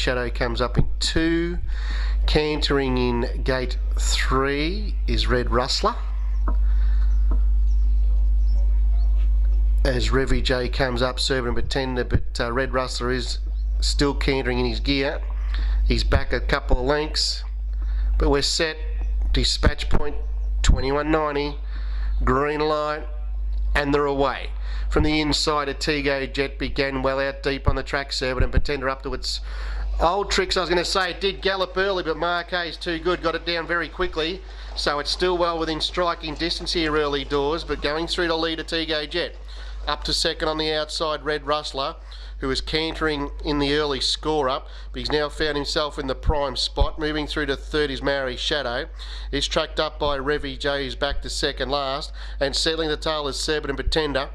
Shadow comes up in 2. Cantering in gate 3 is Red Rustler. As Revy J comes up, Servant and Pretender, but Red Rustler is still cantering in his gear. He's back a couple of lengths, but we're set. Dispatch point 21.90, green light, and they're away. From the inside, a Tego Jet began well out deep on the track. Servant and Pretender up to its old tricks. I was going to say it did gallop early, but M.H.R.C is too good, got it down very quickly. So it's still well within striking distance here early doors, but going through to lead a Tego Jet. Up to second on the outside, Red Rustler, who was cantering in the early score-up, but he's now found himself in the prime spot. Moving through to third is M.H.R.C Shadow. He's tracked up by Revy J, who's back to second last, and settling the tail is Servant and Pretender,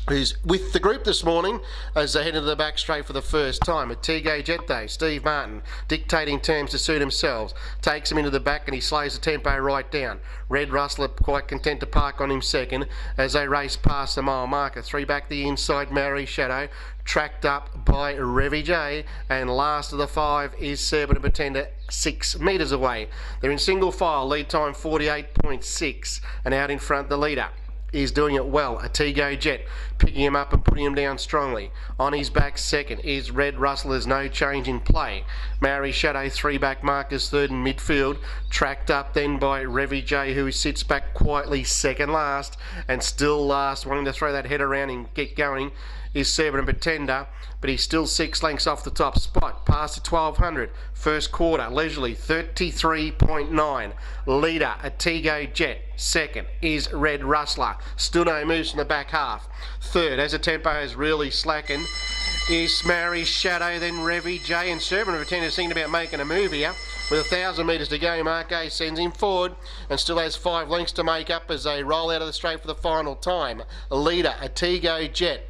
who's with the group this morning as they head into the back straight for the first time. At Tego Jet Day, Steve Martin dictating terms to suit themselves, takes him into the back and he slows the tempo right down. Red Rustler quite content to park on him second as they race past the mile marker. 3 back the inside, M.H.R.C Shadow, tracked up by Revy J, and last of the 5 is Servant and Pretender, 6 metres away. They're in single file, lead time 48.6, and out in front the leader is doing it well. A Tego Jet picking him up and putting him down strongly. On his back second is Red Rustler. There's no change in play. M.H.R.C Shadow 3 back markers third in midfield, tracked up then by Revy J, who sits back quietly second last, and still last, wanting to throw that head around and get going, is Servant and Pretender, but he's still 6 lengths off the top spot. Past the 1200, first quarter, leisurely 33.9. Leader, a Tego Jet. Second is Red Rustler. Still no moves from the back half. Third, as the tempo has really slackened, is M.H.R.C Shadow, then Revy J, and Servant and Pretender seem about making a move here. With 1,000 metres to go, M.H.R.C sends him forward and still has 5 lengths to make up as they roll out of the straight for the final time. Leader, a Tego Jet.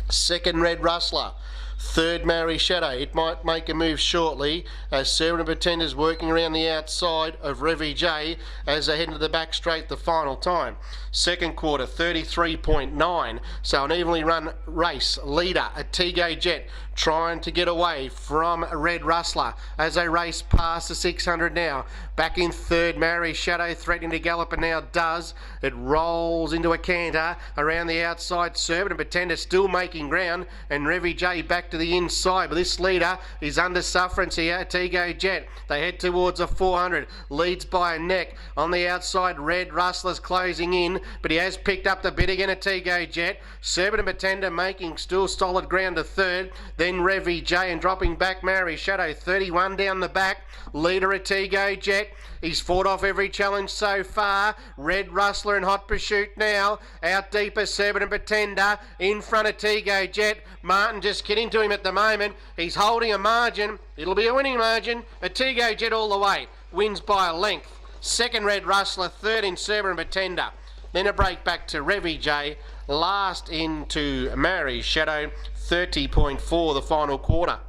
Second, Red Rustler. Third, M.H.R.C Shadow. It might make a move shortly as Servant and Pretender's working around the outside of Revy J as they head into the back straight the final time. Second quarter, 33.9. So an evenly run race. Leader, a Tego Jet, trying to get away from Red Rustler as they race past the 600 now. Back in third, M.H.R.C Shadow threatening to gallop and now does. It rolls into a canter around the outside. Servant and Pretender still making ground, and Revy J back to the inside. But this leader is under sufferance here. Tego Jet, they head towards a 400, leads by a neck. On the outside, Red Rustler's closing in, but he has picked up the bit again at Tego Jet. Servant and Pretender making still solid ground to third. Then Revy J, and dropping back M.H.R.C Shadow, 31 down the back. Leader at Tego Jet. He's fought off every challenge so far. Red Rustler in hot pursuit now. Out deeper, Servant and Pretender. In front of Tego Jet. Martin just getting to him at the moment. He's holding a margin. It'll be a winning margin. A Tego Jet all the way. Wins by a length. Second, Red Rustler. Third in Servant and Pretender. Then a break back to Revy J. Last into M.H.R.C Shadow. 30.4 the final quarter.